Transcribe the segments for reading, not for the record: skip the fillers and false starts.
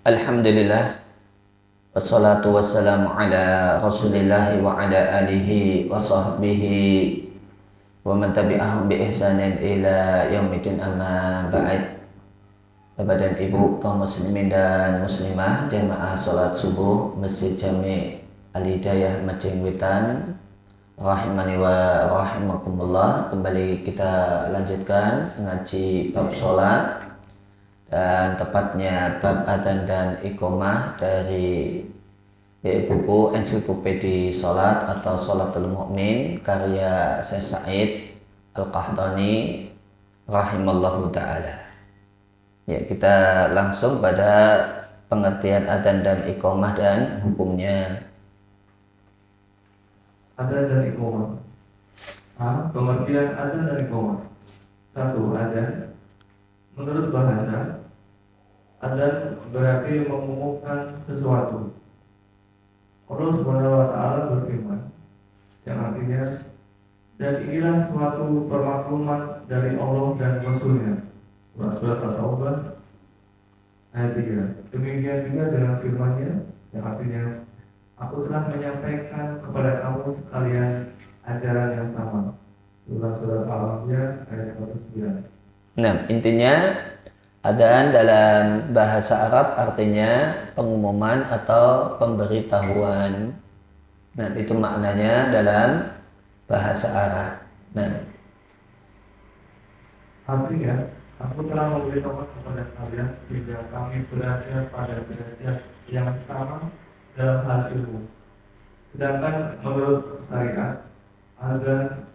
Alhamdulillah, wassalatu wassalamu ala rasulillahi wa ala alihi wa sahbihi wa man tabi'ahum bi ihsanin ila yaumidin, amma ba'd. Bapak dan Ibu kaum muslimin dan muslimah jamaah salat subuh Masjid Jami' Al-Hidayah Majeng Witan, rahimani wa rahimakumullah. Kembali kita lanjutkan ngaji bab salat, dan tepatnya bab adzan dan iqamah dari buku Ensiklopedi Salat atau Salatul Mu'min karya Syekh Sa'id Al-Qahtani rahimallahu ta'ala. Ya, kita langsung pada pengertian adzan dan iqamah dan hukumnya. Adzan dan iqamah. Pengertian adzan dan iqamah. 1. Adzan. Menurut bahasa, adzan berarti mengumumkan sesuatu. Allah Subhanahu wa Ta'ala berfirman, yang artinya, dan inilah suatu permakluman dari Allah dan Rasulnya. Surat At-Taubah ayat 3. Demikian juga dengan firman-Nya, yang artinya, aku telah menyampaikan kepada kamu sekalian ajaran yang sama. Surat Al-Anbiya ayat 109. Nah, intinya adzan dalam bahasa Arab artinya pengumuman atau pemberitahuan. Nah, itu maknanya dalam bahasa Arab. Nah, artinya, aku telah memberitahukan kepada kalian sehingga kami berada pada derajat yang sama dalam hal ilmu. Sedangkan menurut syariat, adzan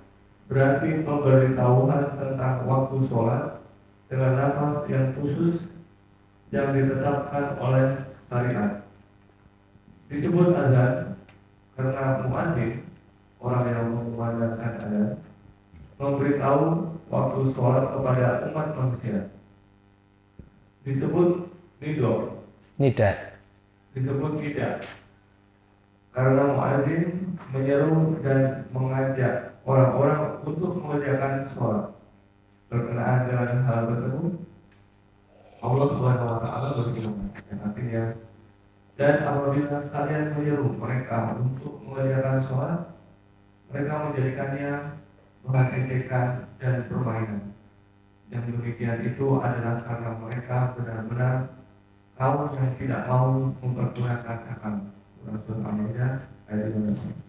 berarti pemberitahuan tentang waktu sholat dengan lafaz yang khusus yang ditetapkan oleh syariat. Disebut adzan karena muadzin, orang yang mengumandangkan adzan, memberitahu waktu sholat kepada umat manusia. Disebut nida. disebut tidak, karena muadzin menyeru dan mengajak orang-orang untuk mengerjakan sholat. Berkenaan dengan hal tersebut, Allah Subhanahu wa Ta'ala berfirman, yang artinya, dan apabila kalian menyeru mereka untuk mengerjakan sholat, mereka menjadikannya bahan ejekan dan permainan. Yang demikian itu adalah karena mereka benar-benar kaum yang tidak mau mempergunakan akal. Surah Al-Maidah ayat 15.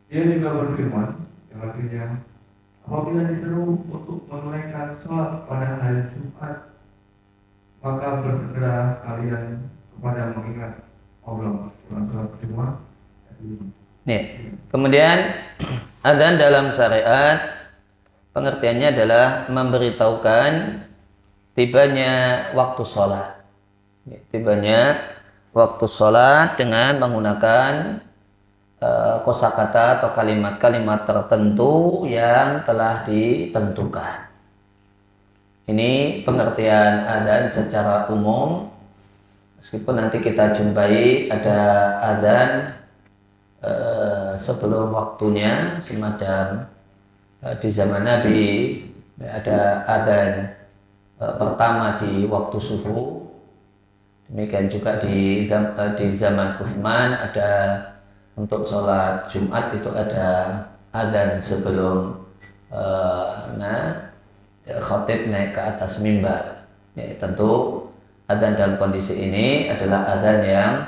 Dia juga berfirman, yang artinya, apabila diseru untuk menunaikan sholat pada hari Jumat, maka bersegera kalian kepada mengingat Allah. Surah Jumat ayat 5. Nih, kemudian adzan dalam syariat pengertiannya adalah memberitahukan tibanya waktu sholat. Tibanya waktu sholat dengan menggunakan kosakata atau kalimat-kalimat tertentu yang telah ditentukan. Ini pengertian adzan secara umum. Meskipun nanti kita jumpai ada adzan sebelum waktunya, semacam di zaman Nabi ada adzan pertama di waktu subuh. Demikian juga di zaman Utsman ada untuk sholat Jumat itu ada adzan sebelum khatib naik ke atas mimbar. Ya, tentu adzan dalam kondisi ini adalah adzan yang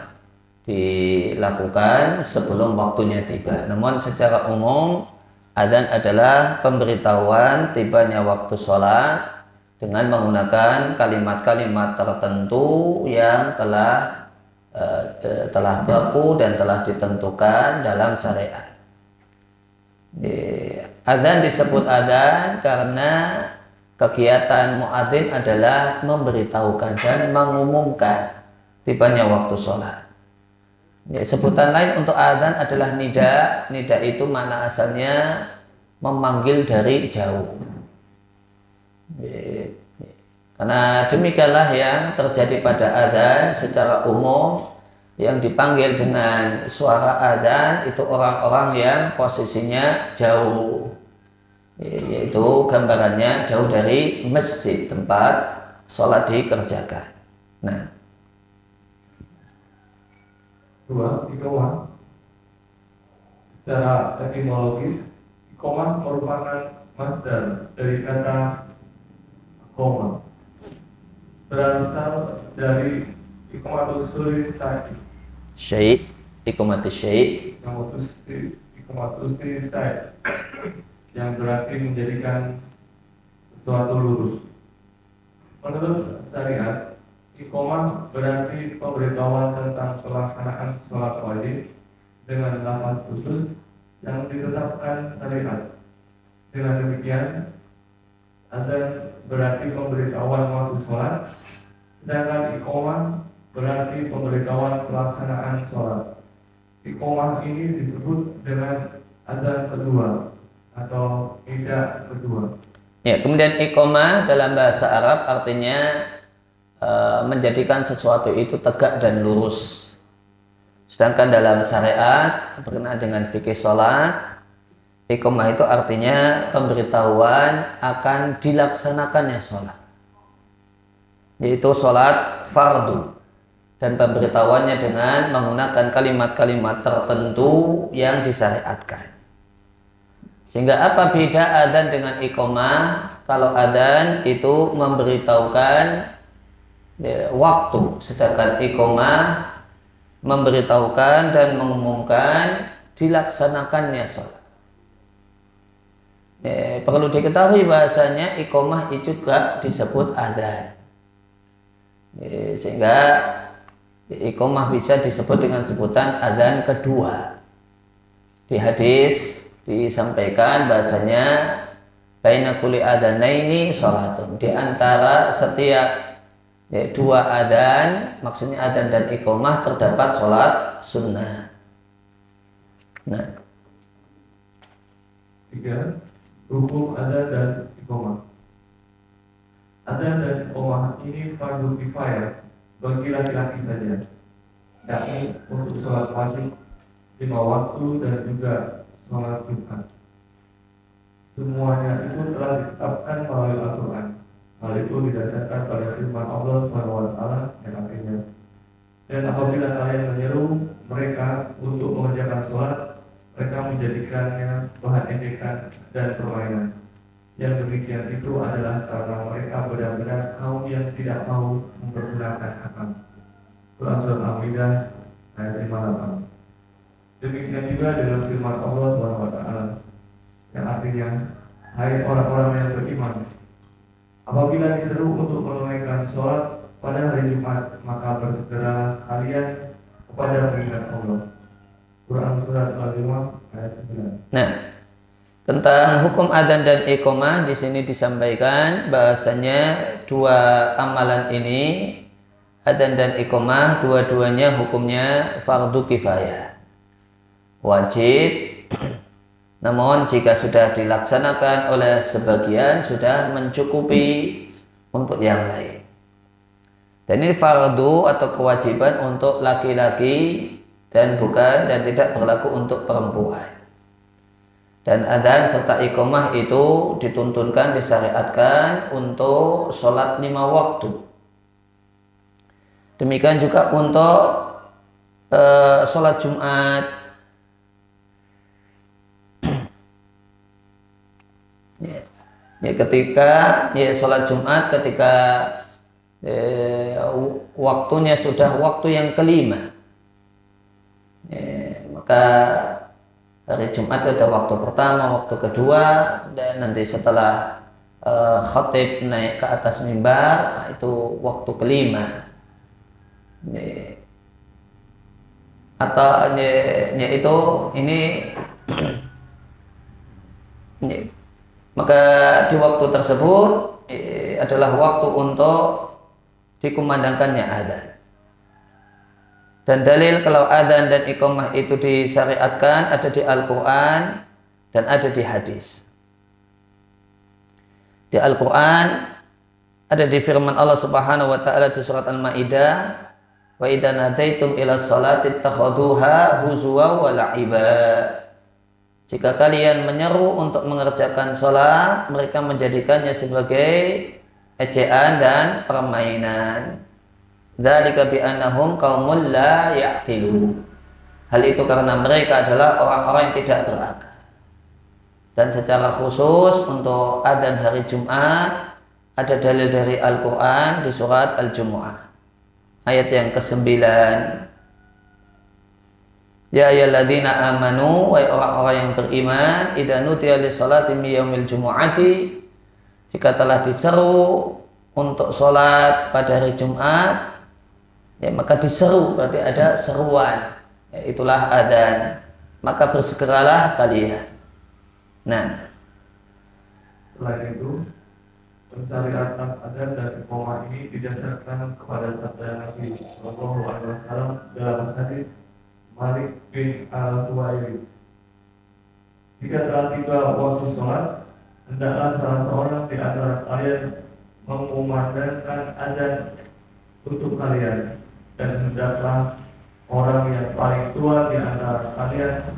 dilakukan sebelum waktunya tiba. Namun secara umum adzan adalah pemberitahuan tibanya waktu sholat dengan menggunakan kalimat-kalimat tertentu yang telah baku dan telah ditentukan dalam syariat. Adzan disebut adzan karena kegiatan muadzin adalah memberitahukan dan mengumumkan tibanya waktu sholat. Ya, sebutan lain untuk adzan adalah nida. Nida itu makna asalnya memanggil dari jauh. Karena demikianlah yang terjadi pada adzan secara umum, yang dipanggil dengan suara adzan itu orang-orang yang posisinya jauh, yaitu gambarannya jauh dari masjid tempat sholat dikerjakan. Nah, Dua, iqamah. Secara etimologis, iqamah merupakan masdar dari kata qoma, berasal dari iqamatus Syai' iqamati syai' iqamatus yang berarti menjadikan sesuatu lurus. Menurut syariat, iqamah berarti pemberitahuan tentang pelaksanaan sholat wajib dengan lafaz khusus yang ditetapkan syariat. Dengan demikian, adzan berarti pemberitahuan waktu sholat, sedangkan iqamah berarti pemberitahuan pelaksanaan sholat. Iqamah ini disebut dengan adzan kedua atau nida kedua. Ya, kemudian iqamah dalam bahasa Arab artinya menjadikan sesuatu itu tegak dan lurus. Sedangkan dalam syariat berkenaan dengan fikih sholat, iqamah itu artinya pemberitahuan akan dilaksanakannya sholat, yaitu sholat fardu, dan pemberitahuannya dengan menggunakan kalimat-kalimat tertentu yang disyariatkan. Sehingga apa beda adzan dengan iqamah? Kalau adzan itu memberitahukan waktu, sedangkan iqamah memberitahukan dan mengumumkan dilaksanakannya sholat. Perlu diketahui bahasanya iqamah itu juga disebut adzan. Sehingga iqamah bisa disebut dengan sebutan adzan kedua. Di hadis disampaikan bahasanya baina kulli adzanaini salatun. Di antara setiap dua adzan, maksudnya adzan dan iqamah, terdapat salat sunnah. Nah, 3. Hukum adzan dan iqamah. Adzan dan iqamah ini fardu kifayah bagi laki-laki saja, yakni untuk sholat wajib 5 waktu dan juga sholat Jumat. Semuanya itu telah ditetapkan melalui Al-Quran. Hal itu didasarkan pada firman Allah SWT yang artinya, dan apabila kalian menyeru mereka untuk mengerjakan sholat, mereka menjadikannya bahan ejekan dan permainan. Yang demikian itu adalah karena mereka benar-benar kaum yang tidak mau mempergunakan akal. Quran Surat Al-Maidah ayat 58. Demikian juga dengan firman Allah SWT yang artinya, hai orang-orang yang beriman, apabila diseru untuk menunaikan sholat pada hari Jumat, maka bersegera kalian kepada mengingat Allah. Quran Surat Al-Jumu'ah ayat 9. Nah, tentang hukum adzan dan iqamah di sini disampaikan bahasanya dua amalan ini, adzan dan iqamah, dua-duanya hukumnya fardu kifayah, wajib. Namun jika sudah dilaksanakan oleh sebagian, sudah mencukupi untuk yang lain. Dan ini fardu atau kewajiban untuk laki-laki dan tidak berlaku untuk perempuan. Dan adzan serta iqamah itu dituntunkan, disyariatkan untuk sholat 5 waktu. Demikian juga untuk sholat Jumat. Ketika sholat Jumat, ketika waktunya sudah waktu yang kelima, maka hari Jumat itu ada waktu pertama, waktu kedua, dan nanti setelah khatib naik ke atas mimbar, itu waktu kelima. Atau itu ini maka di waktu tersebut adalah waktu untuk dikumandangkannya adzan. Dan dalil kalau adzan dan iqamah itu disyariatkan ada di Al-Quran dan ada di hadis. Di Al-Quran ada di firman Allah Subhanahu wa taala di surat Al-Maidah, wa idza nadaitum ila sholati takhuduha huzwa wa la'iba. Jika kalian menyeru untuk mengerjakan sholat, mereka menjadikannya sebagai ejaan dan permainan. Dzalika bi annahum qaumul la ya'qilun. Hal itu karena mereka adalah orang-orang yang tidak berakal. Dan secara khusus untuk adzan hari Jumat ada dalil dari Al-Quran di surat Al-Jumu'ah ayat yang ke-9. Ya ayyuhalladzina amanu, wahai orang-orang yang beriman, idza nudiya lis-sholati min yaumil jumu'ati, jika telah diseru untuk sholat pada hari Jumat, ya maka diseru berarti ada seruan, ya, itulah adzan, maka bersegeralah kalian. Nah, Selain itu, pensyariatan adzan dan iqamah ini didasarkan kepada sabda Nabi Shallallahu Alaihi Wasallam dalam hadis Malik bin Al-Huwairi. Jika telah tiba waktu sholat, hendaklah salah seorang di antara kalian mengumandangkan adzan untuk kalian, dan hendaklah orang yang paling tua di antara kalian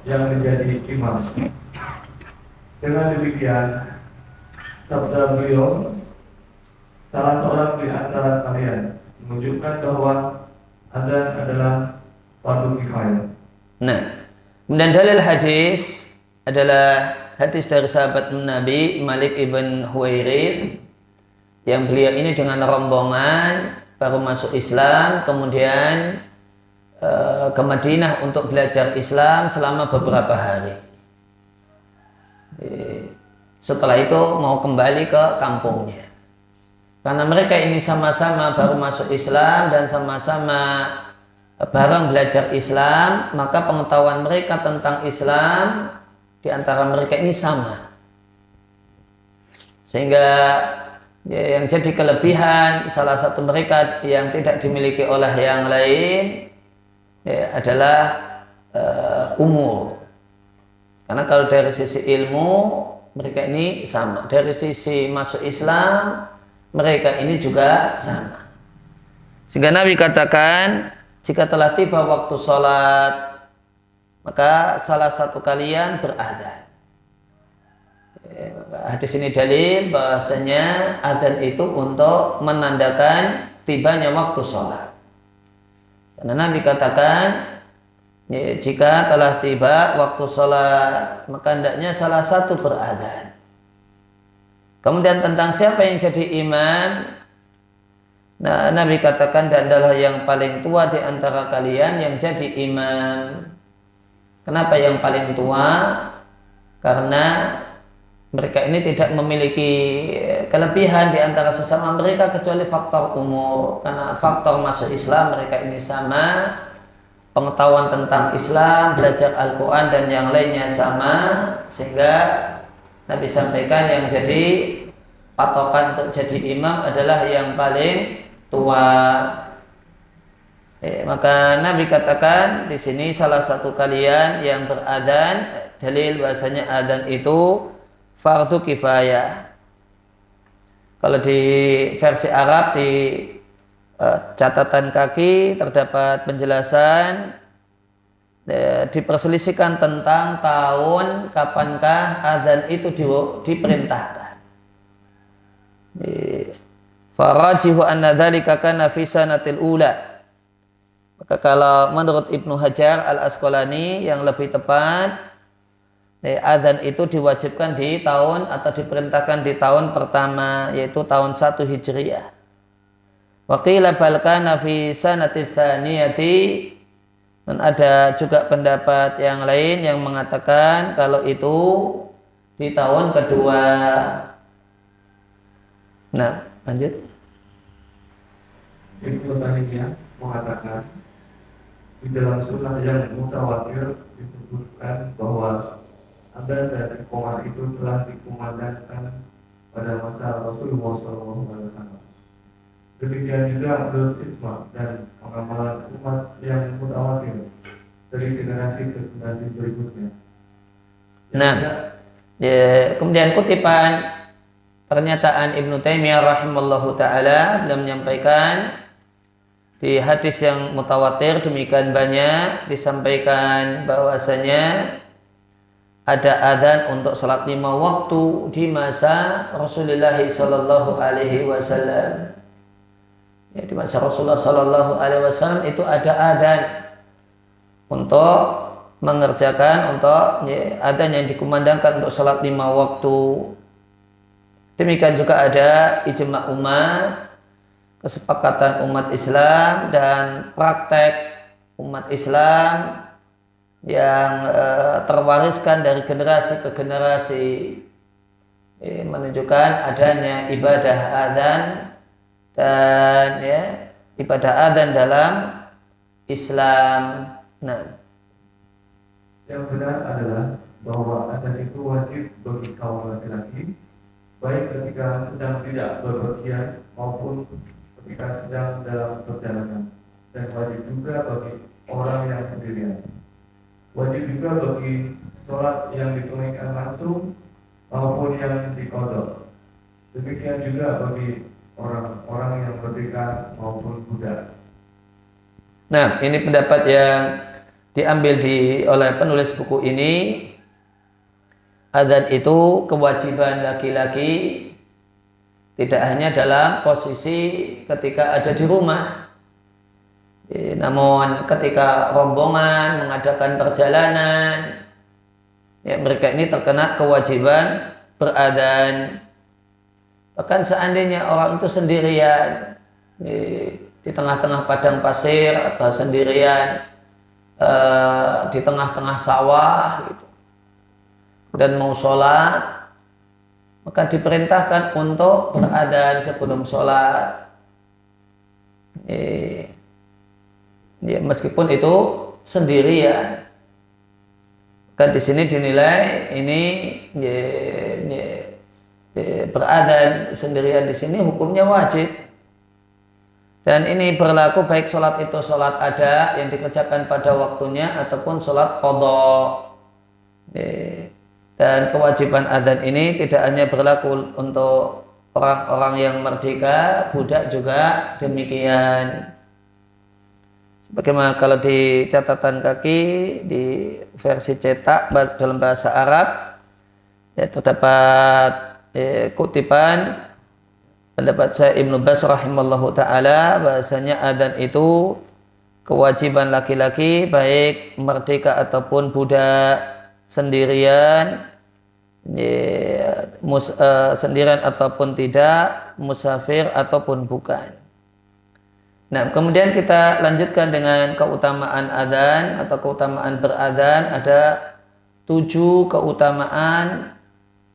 yang menjadi imam. Dengan demikian, sabda beliau, salah seorang di antara kalian, menunjukkan bahwa adzan adalah fardu kifayah. Nah, kemudian dalil hadis adalah hadis dari sahabat Nabi Malik ibn Huwairith, yang beliau ini dengan rombongan baru masuk Islam, kemudian ke Madinah untuk belajar Islam selama beberapa hari. Setelah itu mau kembali ke kampungnya. Karena mereka ini sama-sama baru masuk Islam dan sama-sama bareng belajar Islam, maka pengetahuan mereka tentang Islam di antara mereka ini sama. Sehingga yang jadi kelebihan salah satu mereka yang tidak dimiliki oleh yang lain adalah umur. Karena kalau dari sisi ilmu mereka ini sama, dari sisi masuk Islam mereka ini juga sama. Sehingga Nabi katakan, jika telah tiba waktu sholat, maka salah satu kalian beradzan. Hadis ini dalil bahwasanya adzan itu untuk menandakan tibanya waktu sholat. Karena Nabi katakan, jika telah tiba waktu sholat, maka hendaknya salah satu beradzan. Kemudian tentang siapa yang jadi imam, nah, Nabi katakan, dan adalah yang paling tua di antara kalian yang jadi imam. Kenapa yang paling tua? Karena mereka ini tidak memiliki kelebihan di antara sesama mereka kecuali faktor umur. Karena faktor masuk Islam mereka ini sama, pengetahuan tentang Islam, belajar Al-Quran dan yang lainnya sama, sehingga Nabi sampaikan yang jadi patokan untuk jadi imam adalah yang paling tua. Maka Nabi katakan di sini salah satu kalian yang beradzan, dalil bahasanya adzan itu fardu kifayah. Kalau di versi Arab di catatan kaki terdapat penjelasan, diperselisihkan tentang tahun kapankah adzan itu diperintahkan. Farajihu anna dzalika kana fi sanatil ula. Maka kalau menurut Ibnu Hajar Al-Asqalani yang lebih tepat, adzan itu diwajibkan di tahun atau diperintahkan di tahun pertama, yaitu tahun 1 Hijriah. Wa qila bal kana fi sanati tsaniyati, dan ada juga pendapat yang lain yang mengatakan kalau itu di tahun kedua. Nah, lanjut. Ibnu Taimiyah mengatakan di dalam sunnah yang mutawatir disebutkan bahwa adzan dan iqamah itu telah dikumandangkan pada masa Rasulullah SAW. Demikian juga menurut ijma dan pengamalan umat yang mutawatir dari generasi ke generasi berikutnya. Nah, kemudian kutipan pernyataan Ibnu Taimiyah rahimallahu ta'ala beliau menyampaikan di hadis yang mutawatir demikian banyak disampaikan bahwasanya ada adzan untuk salat 5 waktu di masa Rasulullah sallallahu alaihi wasallam. Ya, di masa Rasulullah sallallahu alaihi wasallam itu ada adzan. untuk mengerjakan untuk adzan yang dikumandangkan untuk sholat 5 waktu. Demikian juga ada ijma' umat, kesepakatan umat Islam dan praktek umat Islam yang terwariskan dari generasi ke generasi menunjukkan adanya ibadah adzan dan ibadah adzan dalam Islam. Nah, yang benar adalah bahwa adzan itu wajib bagi kaum laki-laki, baik ketika sedang tidak bepergian maupun ketika sedang dalam perjalanan, dan wajib juga bagi orang yang sendirian. Wajib juga bagi sholat yang ditunaikan langsung maupun yang diqadha. Demikian juga bagi orang-orang yang merdeka maupun budak. Nah, ini pendapat yang diambil oleh penulis buku ini. Adzan itu kewajiban laki-laki, tidak hanya dalam posisi ketika ada di rumah, namun ketika rombongan mengadakan perjalanan, mereka ini terkena kewajiban beradzan. Bahkan seandainya orang itu sendirian di tengah-tengah padang pasir atau sendirian di tengah-tengah sawah gitu, dan mau sholat, maka diperintahkan untuk beradzan sebelum sholat. Meskipun itu sendirian, kan di sini dinilai ini beradzan sendirian di sini hukumnya wajib, dan ini berlaku baik sholat itu sholat ada yang dikerjakan pada waktunya ataupun sholat qadha. Dan kewajiban adzan ini tidak hanya berlaku untuk orang-orang yang merdeka, budak juga demikian. Bagaimana kalau di catatan kaki di versi cetak dalam bahasa Arab, terdapat kutipan pendapat saya Ibnu Baz rahimallahu taala, bahasanya adzan itu kewajiban laki-laki baik merdeka ataupun budak, sendirian sendirian ataupun tidak, musafir ataupun bukan. Nah, kemudian kita lanjutkan dengan keutamaan adzan atau keutamaan beradzan. Ada 7 keutamaan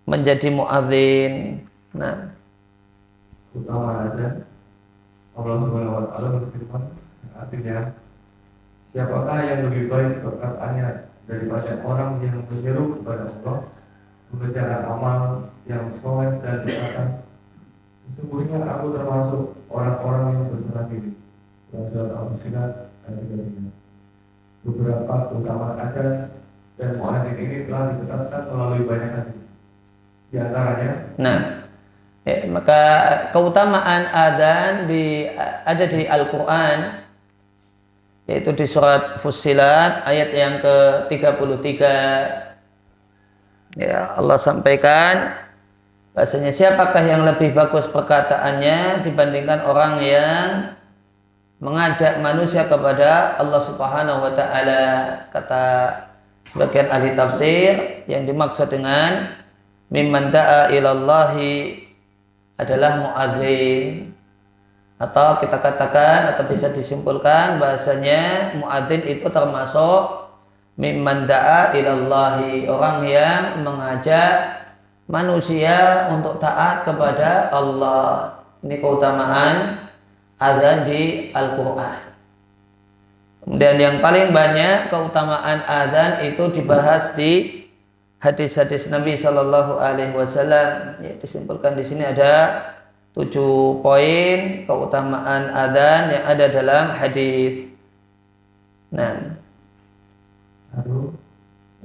menjadi muadzin. Nah, Keutamaan adzan, Allah Subhanahu wa taala berfirman, artinya, siapakah yang lebih baik perkataannya daripada orang yang menyeru kepada Allah, mengerjakan amal yang soleh dan berkata, sesungguhnya aku termasuk orang-orang yang berserah diri. Surat Al-Fussilat ayat 3. Beberapa keutamaan adzan dan muadzin ini telah ditetapkan melalui banyak hadis. Di antaranya, maka keutamaan adzan ada di Al-Quran, yaitu di surat Fussilat ayat yang ke-33. Allah sampaikan bahasanya siapakah yang lebih bagus perkataannya dibandingkan orang yang mengajak manusia kepada Allah Subhanahu wa taala. Kata sebagian ahli tafsir, yang dimaksud dengan mimman da'a ilallahi adalah muadzin, atau kita katakan atau bisa disimpulkan bahasanya muadzin itu termasuk mimman da'a ilallahi, orang yang mengajak manusia untuk taat kepada Allah. Ini keutamaan adzan di Al-Quran. Kemudian yang paling banyak keutamaan adzan itu dibahas di hadis-hadis Nabi Shallallahu Alaihi Wasallam. Disimpulkan di sini ada 7 poin keutamaan adzan yang ada dalam hadis. Nah, 1.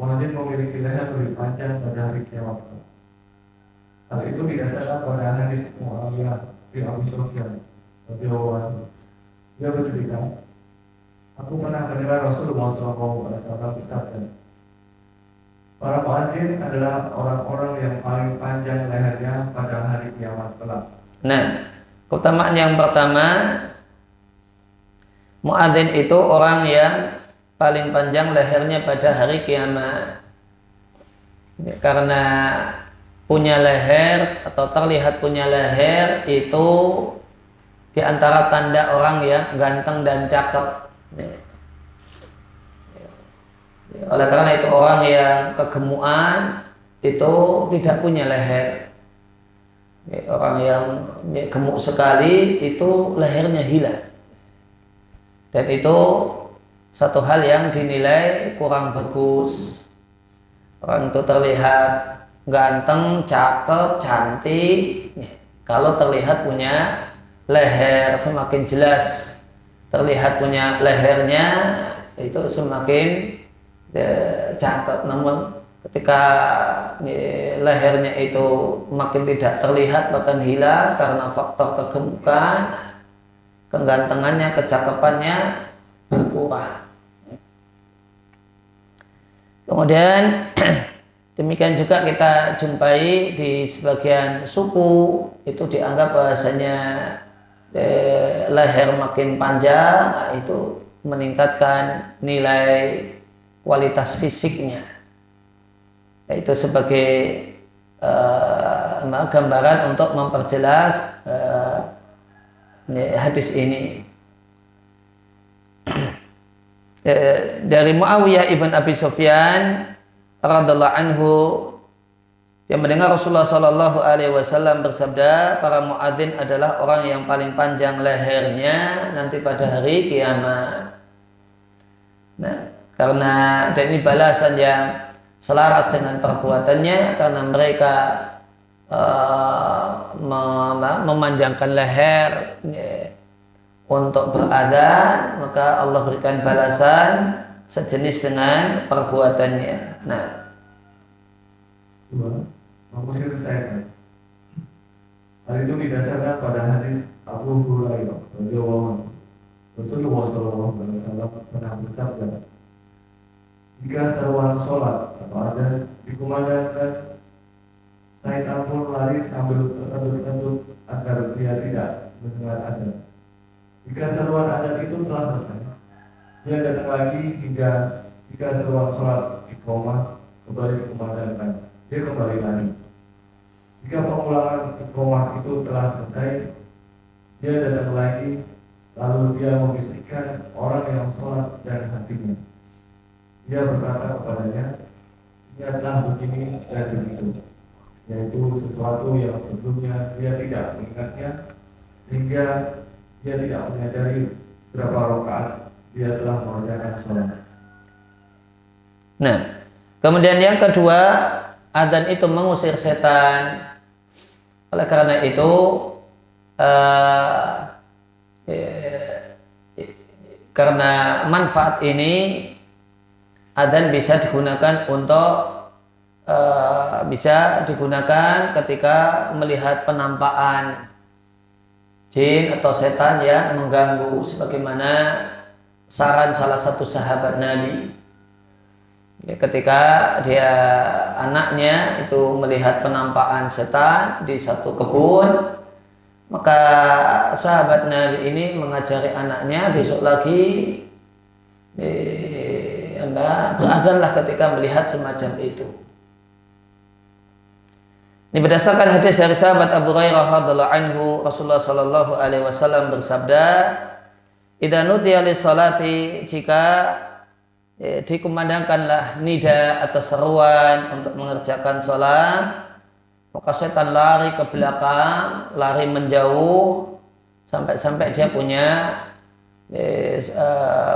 Muadzin memiliki leher lebih panjang pada hari kiamat. Hal itu didasarkan pada hadis Muawiyah bin Abi Sufyan radhiyallahu anhu. Dia bercerita, aku pernah mendengar Rasulullah SAW bersabda, para muadzin adalah orang-orang yang paling panjang lehernya pada hari kiamat kelak. Nah, keutamaan yang pertama, muadzin itu orang yang paling panjang lehernya pada hari kiamat. Karena punya leher atau terlihat punya leher itu di antara tanda orang yang ganteng dan cakep. Oleh karena itu orang yang kegemukan itu tidak punya leher. Orang yang gemuk sekali itu lehernya hilang. Dan itu satu hal yang dinilai kurang bagus. Orang itu terlihat ganteng, cakep, cantik. Kalau terlihat punya leher, semakin jelas terlihat punya lehernya itu semakin cakep. Namun ketika lehernya itu makin tidak terlihat bahkan hilang karena faktor kegemukan, kegantengannya, kecakapannya berkurang. Kemudian demikian juga kita jumpai di sebagian suku itu dianggap bahasanya leher makin panjang itu meningkatkan nilai kualitas fisiknya. Itu sebagai gambaran untuk memperjelas hadis ini. Dari Muawiyah ibn Abi Sufyan radhiallahu anhu yang mendengar Rasulullah Shallallahu Alaihi Wasallam bersabda, para muadzin adalah orang yang paling panjang lehernya nanti pada hari kiamat. Nah, karena dan ini balasan yang selaras dengan perbuatannya, karena mereka memanjangkan leher untuk beradzan, maka Allah berikan balasan sejenis dengan perbuatannya. Nah, mengusir saya. Hal itu didasarkan pada hadis Abu Hurairah radhiyallahu anhu. Rasulullah sallallahu alaihi wasallam pernah bersabda, jika seruan sholat atau ada dikumandangkan, syaitan pun lari sambil terkentut-kentut agar dia tidak mendengar adzan. Jika seruan adzan itu telah selesai, dia datang lagi hingga jika seruan sholat iqamah kembali dikumandangkan, dia kembali lagi. Jika pengulangan iqamah itu telah selesai, dia datang lagi, lalu dia membisikkan orang yang sholat dan hatinya. Dia berkata kepadanya, niatlah begini dan begitu, yaitu sesuatu yang sebelumnya dia tidak mengingatnya, sehingga dia tidak menyadari berapa rakaat dia telah mengerjakan sholat. Nah, kemudian yang kedua, adzan itu mengusir setan. Oleh karena itu, karena manfaat ini, adzan bisa digunakan untuk bisa digunakan ketika melihat penampakan jin atau setan yang mengganggu, sebagaimana saran salah satu sahabat Nabi. Ketika dia anaknya itu melihat penampakan setan di satu kebun, maka sahabat Nabi ini mengajari anaknya besok lagi beradzanlah ketika melihat semacam itu. Ini berdasarkan hadis dari sahabat Abu Hurairah radhiyallahu anhu, Rasulullah sallallahu alaihi wasallam bersabda, "Idza nudiya lis-salati," jika dikumandangkanlah nida atau seruan untuk mengerjakan sholat, maka setan lari ke belakang, lari menjauh sampai dia punya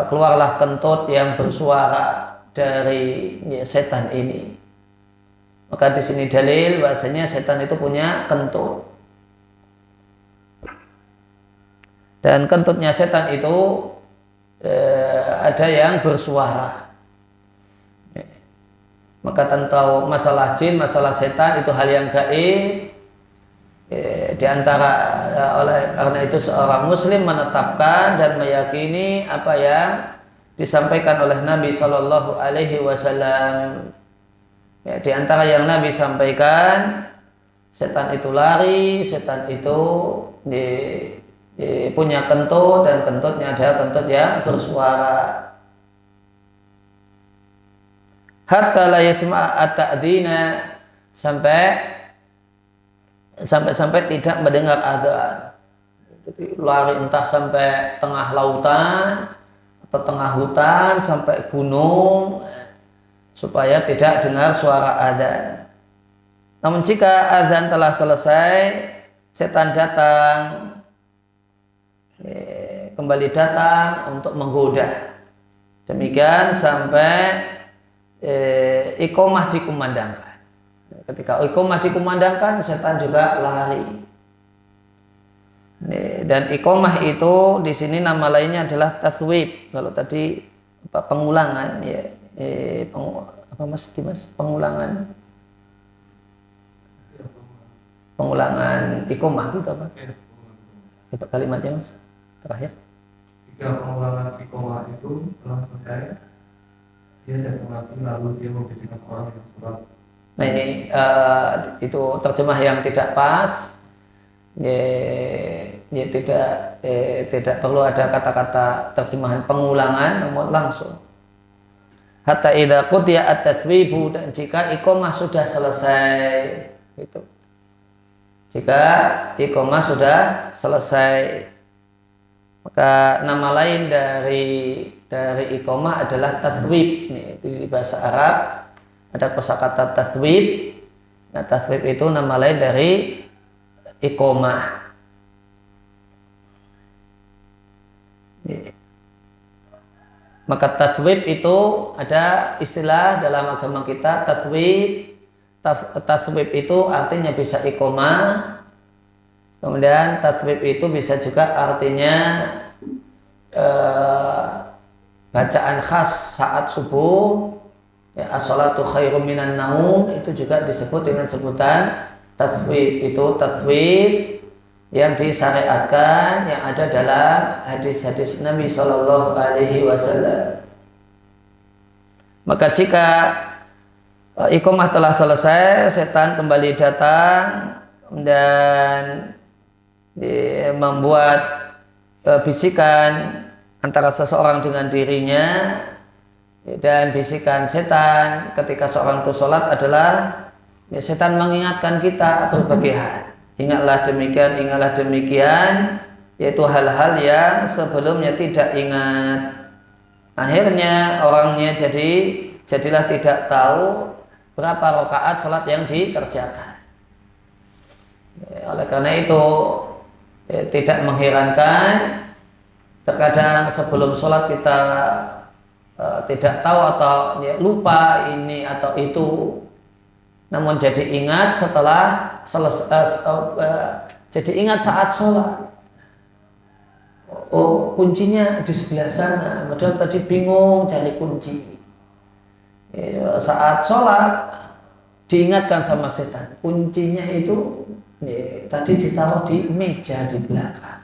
keluarlah kentut yang bersuara dari setan ini. Maka di sini dalil bahasanya setan itu punya kentut. Dan kentutnya setan itu ada yang bersuara. Maka tentang masalah jin, masalah setan itu hal yang gaib. Di antara oleh karena itu seorang muslim menetapkan dan meyakini apa yang disampaikan oleh Nabi Shallallahu Alaihi Wasallam. Di antara yang Nabi sampaikan, setan itu lari, setan itu punya kentut, dan kentutnya ada kentut yang bersuara. hatta la yasma'a at-ta'dzina, sampai tidak mendengar adzan. Jadi lari entah sampai tengah lautan atau tengah hutan sampai gunung supaya tidak dengar suara adzan. Namun jika adzan telah selesai, setan kembali datang untuk menggoda. Demikian sampai iqamah dikumandangkan. Ketika iqamah dikumandangkan, setan juga lari. Dan iqamah itu di sini nama lainnya adalah tathwib. Kalau tadi pengulangan, ya, apa mas Dimas? Pengulangan iqamah gitu apa? Coba kalimatnya mas terakhir. Jika pengulangan iqamah itu telah selesai, dia datang lagi lalu dia membisikkan orang yang sholat. Nah ini itu terjemah yang tidak pas. Tidak perlu ada kata-kata terjemahan pengulangan, namun langsung. Hatta idza qudiya at-tathwibu, dan jika iqamah sudah selesai, gitu. Jika iqamah sudah selesai, maka nama lain dari iqamah adalah tathwib. Itu di bahasa Arab ada kosakata tathwib. Nah, tathwib itu nama lain dari iqamah. Maka tathwib itu ada istilah dalam agama kita, tathwib itu artinya bisa iqamah. Kemudian tathwib itu bisa juga artinya bacaan khas saat subuh, ya, as-salatu khairum minan naum, itu juga disebut dengan sebutan tathwib. Itu tathwib yang disyariatkan, yang ada dalam hadis-hadis Nabi Shallallahu Alaihi Wasallam. Maka jika iqamah telah selesai, setan kembali datang dan membuat bisikan antara seseorang dengan dirinya. Dan bisikan setan ketika seorang itu sholat adalah, ya, setan mengingatkan kita berbagai hal. Ingatlah demikian, yaitu hal-hal yang sebelumnya tidak ingat. Akhirnya orangnya jadilah tidak tahu berapa rakaat sholat yang dikerjakan. Oleh karena itu, tidak mengherankan terkadang sebelum sholat kita tidak tahu atau lupa ini atau itu, namun jadi ingat setelah jadi ingat saat sholat. Oh, kuncinya di sebelah sana, padahal tadi bingung cari kunci. Saat sholat diingatkan sama setan, kuncinya itu tadi ditaruh di meja di belakang.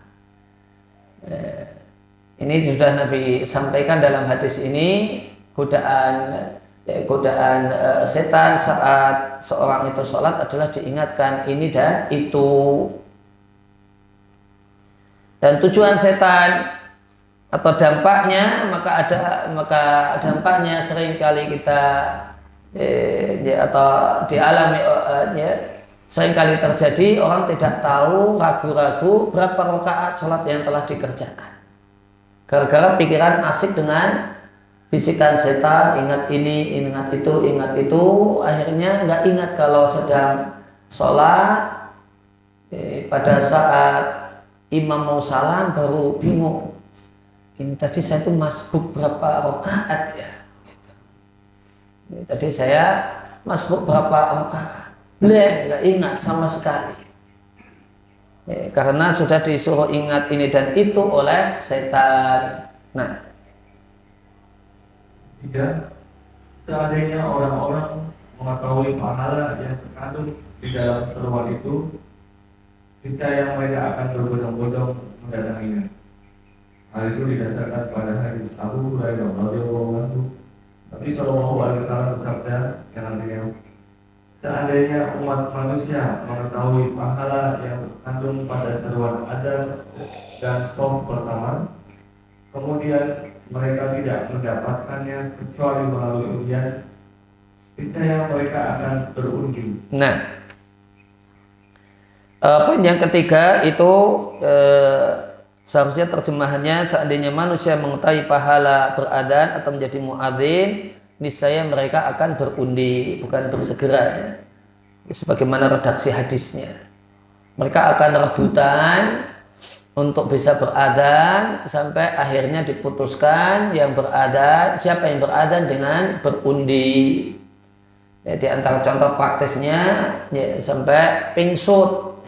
Ini sudah Nabi sampaikan dalam hadis ini, godaan setan saat seorang itu sholat adalah diingatkan ini dan itu. Dan tujuan setan atau dampaknya, maka dampaknya seringkali kita atau dialami, seringkali terjadi orang tidak tahu, ragu-ragu berapa rakaat sholat yang telah dikerjakan. Gara-gara pikiran asik dengan bisikan setan, ingat ini, ingat itu, akhirnya nggak ingat kalau sedang sholat. Pada saat imam mau salam baru bingung, ini tadi saya tuh masbuk berapa rakaat ya? Gitu. Tadi saya masbuk berapa rakaat? Nggak ingat sama sekali. Karena sudah disuruh ingat ini dan itu oleh setan. Nah, jika seandainya orang-orang mengetahui pahala yang terkandung di dalam seruan itu, niscaya mereka akan berbondong-bondong mendatanginya. Hal itu didasarkan pada hadis Abu Hurairah radhiyallahu anhu. Nabi Shallallahu Alaihi Wasallam bersabda, jangan beliau, seandainya umat manusia mengetahui pahala yang terkandung pada seruan adzan dan shom pertama, kemudian mereka tidak mendapatkannya kecuali melalui ujian, niscaya mereka akan berundi. Nah, poin yang ketiga itu seharusnya terjemahannya seandainya manusia mengetahui pahala beradzan atau menjadi muadzin, niscaya mereka akan berundi, bukan bersegera ya. Sebagaimana redaksi hadisnya. Mereka akan rebutan untuk bisa beradzan sampai akhirnya diputuskan yang beradzan, siapa yang beradzan dengan berundi. Ya, di antara contoh praktisnya ya, sampai pingsut.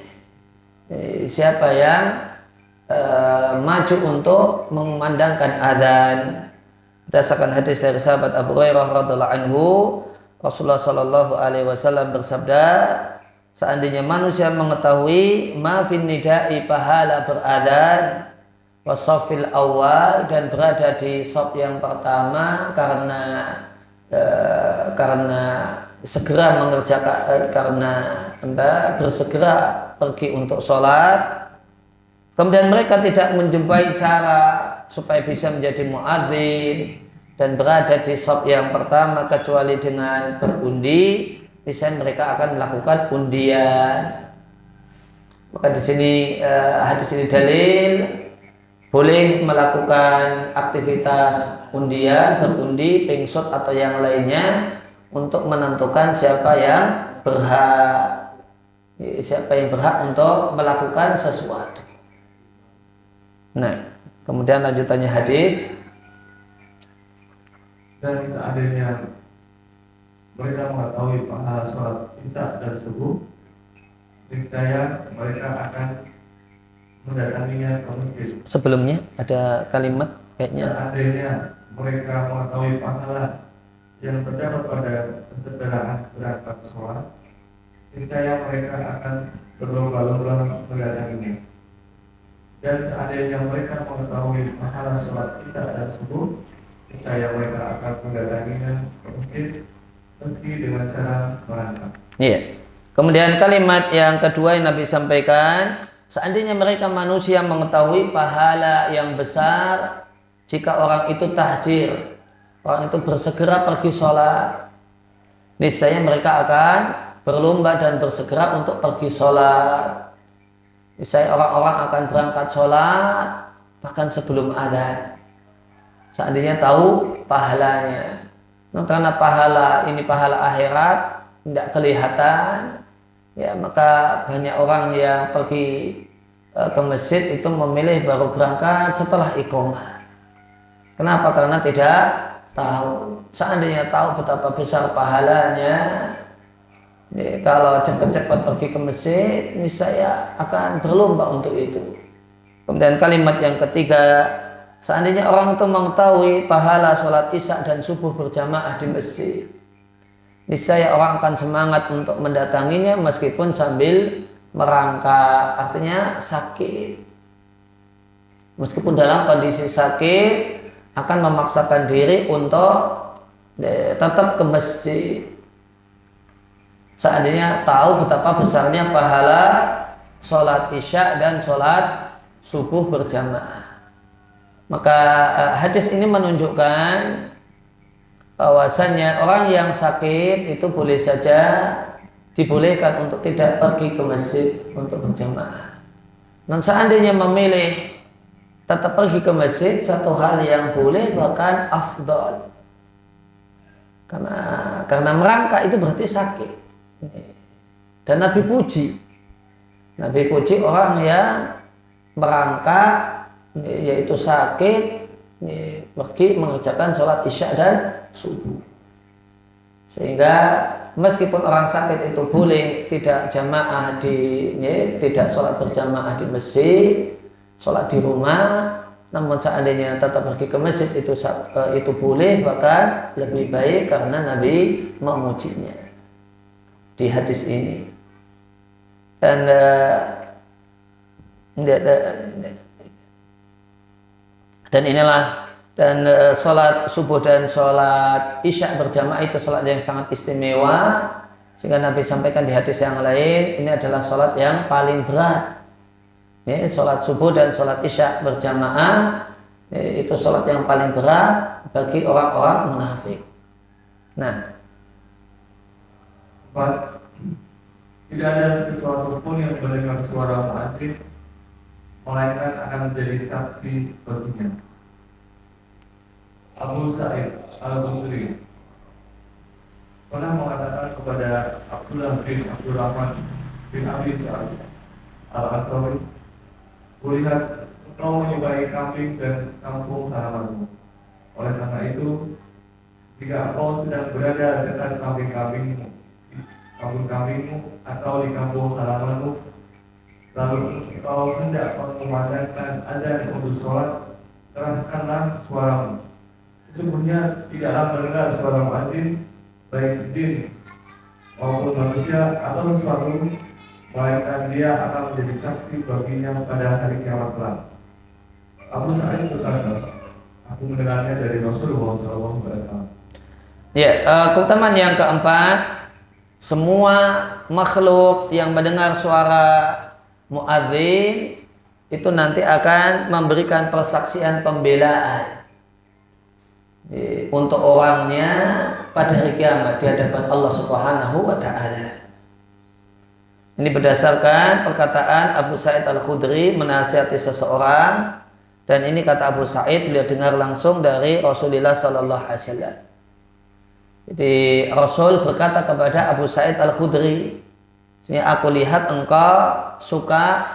Siapa yang maju untuk mengumandangkan adzan. Berdasarkan hadis dari sahabat Abu Hurairah radhiallahu anhu, Rasulullah Shallallahu Alaihi Wasallam bersabda, seandainya manusia mengetahui ma fin nidai pahala beradzan wasofil awal dan berada di sop yang pertama karena segera mengerjakan karena bersegera pergi untuk sholat, kemudian mereka tidak menjumpai cara supaya bisa menjadi muadzin dan berada di sop yang pertama kecuali dengan berundi, misalnya mereka akan melakukan undian. Maka di sini hadis ini dalil boleh melakukan aktivitas undian, berundi, pingsut atau yang lainnya untuk menentukan siapa yang berhak untuk melakukan sesuatu. Nah, kemudian lanjutannya hadis. Dan seandainya mereka mengetahui pahala sholat isya dan subuh, niscaya mereka akan mendatanginya ke masjid. Sebelumnya ada kalimat kayaknya. Seandainya mereka mengetahui pahala yang terdapat pada kesederaan berangkat sholat, niscaya mereka akan berlomba-lomba mendatanginya. Dan seandainya mereka mengetahui pahala sholat isya dan subuh, niscaya mereka akan mendatanginya ke masjid meski dengan cara merangkak. Iya. Kemudian kalimat yang kedua yang Nabi sampaikan, seandainya mereka manusia mengetahui pahala yang besar jika orang itu tahjir, orang itu bersegera pergi sholat, niscaya mereka akan berlomba dan bersegera untuk pergi sholat. Niscaya orang-orang akan berangkat sholat bahkan sebelum adzan. Seandainya tahu pahalanya. Nah, karena pahala ini pahala akhirat tidak kelihatan, ya maka banyak orang yang pergi ke masjid itu memilih baru berangkat setelah iqamah. Kenapa? Karena tidak tahu. Seandainya tahu betapa besar pahalanya, ya, kalau cepat-cepat pergi ke masjid, niscaya akan berlomba untuk itu. Kemudian kalimat yang ketiga, seandainya orang itu mengetahui pahala sholat isya dan subuh berjamaah di masjid, niscaya orang akan semangat untuk mendatanginya meskipun sambil merangkak, artinya sakit. Meskipun dalam kondisi sakit, akan memaksakan diri untuk tetap ke masjid. Seandainya tahu betapa besarnya pahala sholat isya dan sholat subuh berjamaah. Maka hadis ini menunjukkan bahwasannya orang yang sakit itu boleh saja dibolehkan untuk tidak pergi ke masjid untuk berjamaah. Dan seandainya memilih tetap pergi ke masjid, satu hal yang boleh bahkan afdal. Karena merangkak itu berarti sakit. Dan Nabi puji orang yang merangkak yaitu sakit pergi mengerjakan sholat isya dan subuh. Sehingga meskipun orang sakit itu boleh tidak jamaah tidak sholat berjamaah di masjid, sholat di rumah, namun seandainya tetap pergi ke masjid itu boleh, bahkan lebih baik karena Nabi memujinya di hadis ini. Dan inilah sholat subuh dan sholat isya berjamaah itu sholat yang sangat istimewa, sehingga Nabi sampaikan di hadis yang lain, ini adalah sholat yang paling berat. Sholat subuh dan sholat isya berjamaah itu sholat yang paling berat bagi orang-orang munafik. Nah, 4. Tidak ada sesuatu pun yang mendengar suara muadzin melainkan akan menjadi saksi baginya. Abu Sa'id Al-Khudri pernah mengatakan kepada Abdullah bin Abdurrahman bin Abi Sa'id Al-Ansari, "Kulihat engkau menyukai kambing dan kampung halamanmu. Oleh karena itu, jika engkau sedang berada dekat kambing-kambingmu atau di kampung halamanmu, lalu engkau hendak mengumandangkan azan untuk sholat, keraskanlah suaramu. Sesungguhnya tidaklah mendengar suara muadzin, baik jin maupun manusia atau suatu, melainkan dia akan menjadi saksi baginya pada hari kiamat kelak." Abu Sa'id berkata, "Aku mendengarnya dari Rasulullah SAW." Ya, keutamaan yang keempat, semua makhluk yang mendengar suara muadzin itu nanti akan memberikan persaksian pembelaan untuk orangnya pada hari kiamat di hadapan Allah Subhanahu wa taala. Ini berdasarkan perkataan Abu Sa'id Al-Khudri menasihati seseorang, dan ini kata Abu Sa'id beliau dengar langsung dari Rasulullah sallallahu alaihi wasallam. Jadi Rasul berkata kepada Abu Sa'id Al-Khudri, "Aku lihat engkau suka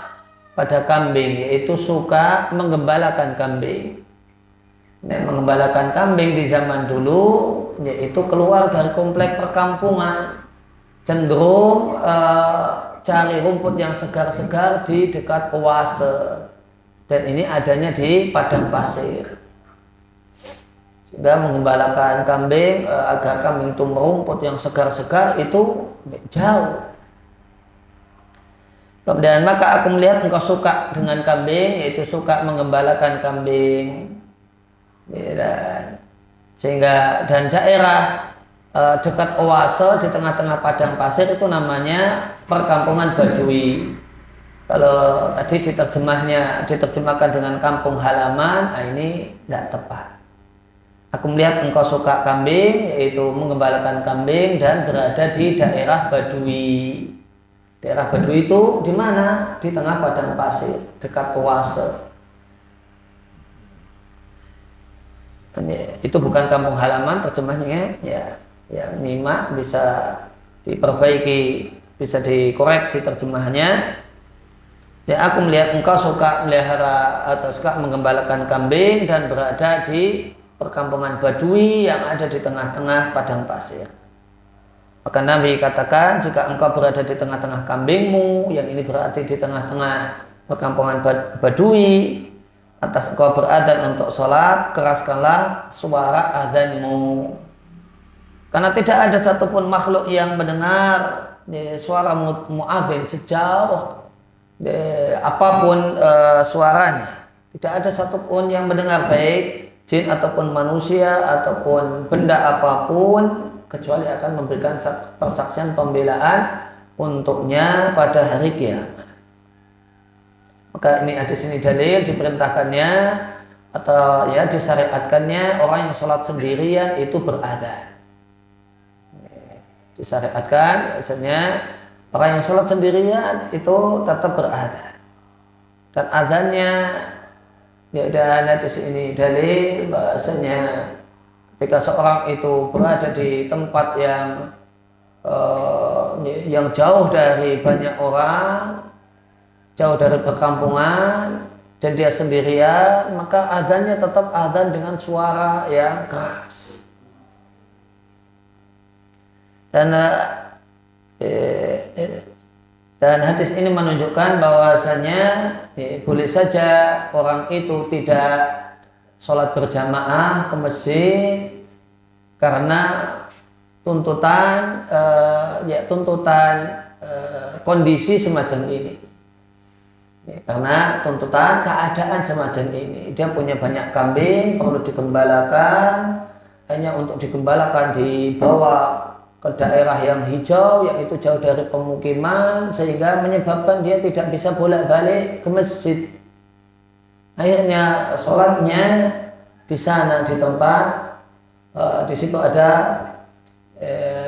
pada kambing, yaitu suka menggembalakan kambing." Nah, mengembalakan kambing di zaman dulu yaitu keluar dari komplek perkampungan, cenderung cari rumput yang segar-segar di dekat oase, dan ini adanya di padang pasir. Sehingga mengembalakan kambing agar kambing itu merumput yang segar-segar itu jauh. Kemudian maka aku melihat engkau suka dengan kambing, yaitu suka mengembalakan kambing. Sehingga dan daerah dekat oase di tengah-tengah padang pasir itu namanya perkampungan Badui. Kalau tadi diterjemahkan dengan kampung halaman, ini tidak tepat. Aku melihat engkau suka kambing, yaitu mengembalakan kambing dan berada di daerah Badui. Daerah Badui itu di mana? Di tengah padang pasir, dekat oase. Itu bukan kampung halaman terjemahnya, ya nyimak, bisa diperbaiki, bisa dikoreksi terjemahnya. Ya, aku melihat engkau suka melihara atau suka menggembalakan kambing dan berada di perkampungan Badui yang ada di tengah-tengah padang pasir. Maka Nabi katakan, jika engkau berada di tengah-tengah kambingmu, yang ini berarti di tengah-tengah perkampungan Badui, atas engkau beradzan untuk sholat, keraskanlah suara adzanmu. Karena tidak ada satupun makhluk yang mendengar suara muadzin sejauh apapun suaranya. Tidak ada satupun yang mendengar, baik jin ataupun manusia ataupun benda apapun, kecuali akan memberikan persaksian pembelaan untuknya pada hari kiamat. Maka ini hadis ini dalil diperintahkannya atau ya disyariatkannya orang yang sholat sendirian itu beradzan. Disyariatkan biasanya orang yang sholat sendirian itu tetap beradzan. Dan adzannya ya, dan hadis ini dalil bahasanya ketika seorang itu berada di tempat yang jauh dari banyak orang, jauh dari perkampungan, dan dia sendirian, maka adzannya tetap adzan dengan suara yang keras. Dan hadis ini menunjukkan bahwasanya boleh saja orang itu tidak sholat berjamaah ke masjid karena tuntutan kondisi semacam ini. Karena tuntutan keadaan semacam ini, dia punya banyak kambing perlu digembalakan, hanya untuk digembalakan dibawa ke daerah yang hijau, yaitu jauh dari pemukiman, sehingga menyebabkan dia tidak bisa bolak-balik ke masjid. Akhirnya sholatnya di sana, di tempat di situ ada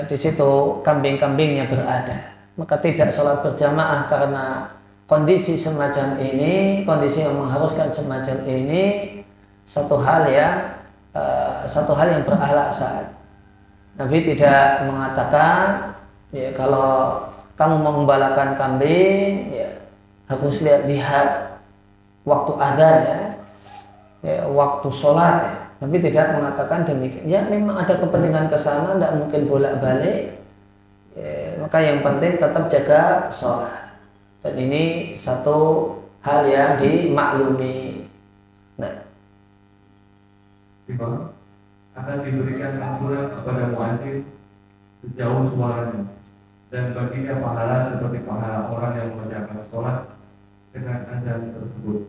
di situ kambing-kambingnya berada. Maka tidak sholat berjamaah karena kondisi semacam ini, kondisi yang mengharuskan semacam ini, satu hal yang beralasan. Nabi tidak mengatakan ya kalau kamu mengembalakan kambing ya harus lihat waktu adzan ya, waktu sholat ya. Nabi tidak mengatakan demikian. Ya memang ada kepentingan ke sana, tidak mungkin bolak-balik. Ya, maka yang penting tetap jaga sholat. Dan ini satu hal yang dimaklumi. Nah, akan diberikan ampunan kepada muadzin sejauh suaranya, dan baginya pahala seperti pahala orang yang mengerjakan sholat dengan azan tersebut.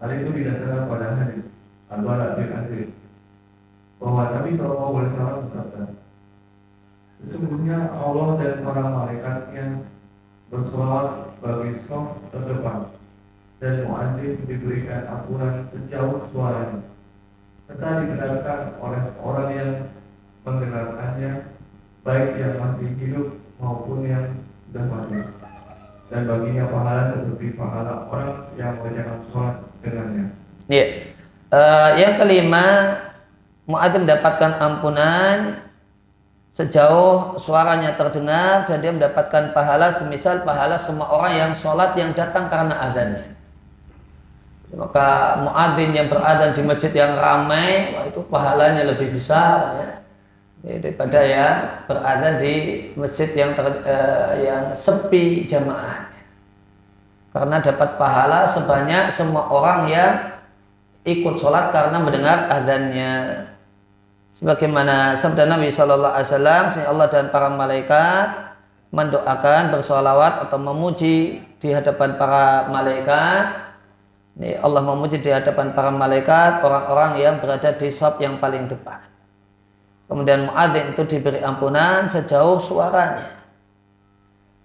Hal itu didasarkan pada hadis Al-Bara bin Azib bahwa Nabi SAW bersabda, sesungguhnya Allah dan para malaikatnya bersolawat bagi shaf terdepan, dan muadzin diberikan ampunan sejauh suaranya, serta dibenarkan oleh orang yang mendengarkannya, baik yang masih hidup maupun yang sudah mati, dan baginya pahala seperti pahala orang yang mengerjakan sholat dengannya. Ya. Yang kelima, muadzin mendapatkan ampunan sejauh suaranya terdengar, dan dia mendapatkan pahala semisal pahala semua orang yang sholat yang datang karena adzannya. Maka muadzin yang beradzan di masjid yang ramai, itu pahalanya lebih besar ya, daripada yang beradzan di masjid yang sepi jamaah. Karena dapat pahala sebanyak semua orang yang ikut sholat karena mendengar adzannya. Sebagaimana sabda Nabi Shallallahu Alaihi Wasallam, Allah dan para malaikat mendoakan, bersolawat atau memuji di hadapan para malaikat. Ini Allah memuji di hadapan para malaikat orang-orang yang berada di shaf yang paling depan. Kemudian muadzin itu diberi ampunan sejauh suaranya.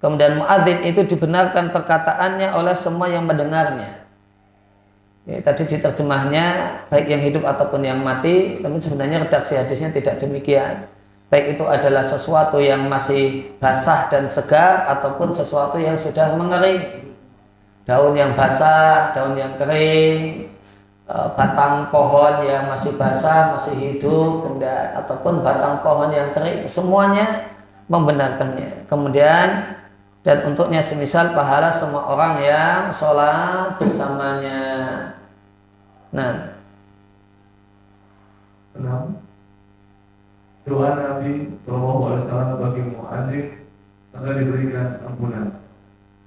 Kemudian muadzin itu dibenarkan perkataannya oleh semua yang mendengarnya. Ini tadi diterjemahnya baik yang hidup ataupun yang mati, tapi sebenarnya redaksi hadisnya tidak demikian. Baik itu adalah sesuatu yang masih basah dan segar ataupun sesuatu yang sudah mengering. Daun yang basah, daun yang kering, batang pohon yang masih basah, masih hidup, kemudian ataupun batang pohon yang kering, semuanya membenarkannya. Kemudian dan untuknya semisal pahala semua orang yang sholat bersamanya. Nah, 6. Doa Nabi SAW bagi muadzin agar diberikan ampunan.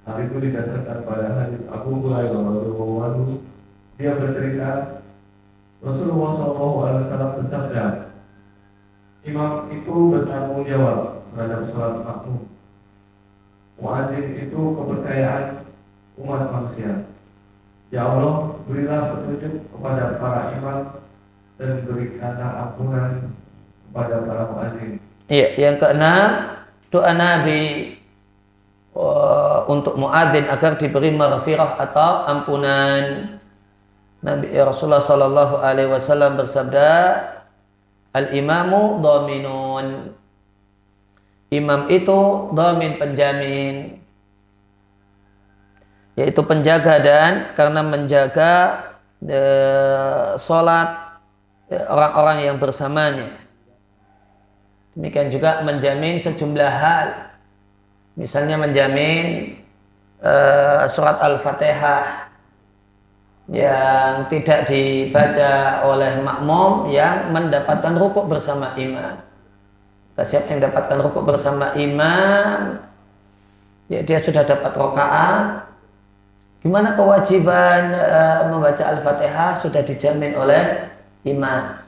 Hal itu didasarkan pada hadis Abu Hurairah radhiyallahu anhu. Dia bercerita, Rasulullah SAW bersabda, imam itu bertanggung jawab terhadap sholat makmum. Muadzin itu kepercayaan umat manusia. Ya Allah, berilah petunjuk kepada para imam dan berikanlah ampunan kepada para muadzin. Iya, yang keenam, doa Nabi untuk muadzin agar diberi maghfirah atau ampunan. Nabi Rasulullah Sallallahu Alaihi Wasallam bersabda, al-imamu dhaminun. Imam itu dhamin, penjamin, yaitu penjaga, dan karena menjaga sholat orang-orang yang bersamanya. Demikian juga menjamin sejumlah hal, misalnya menjamin surat Al-Fatihah yang tidak dibaca oleh makmum yang mendapatkan rukuk bersama imam. Siapa yang mendapatkan rukuk bersama imam, ya dia sudah dapat rakaat. Gimana kewajiban membaca Al-Fatihah sudah dijamin oleh imam.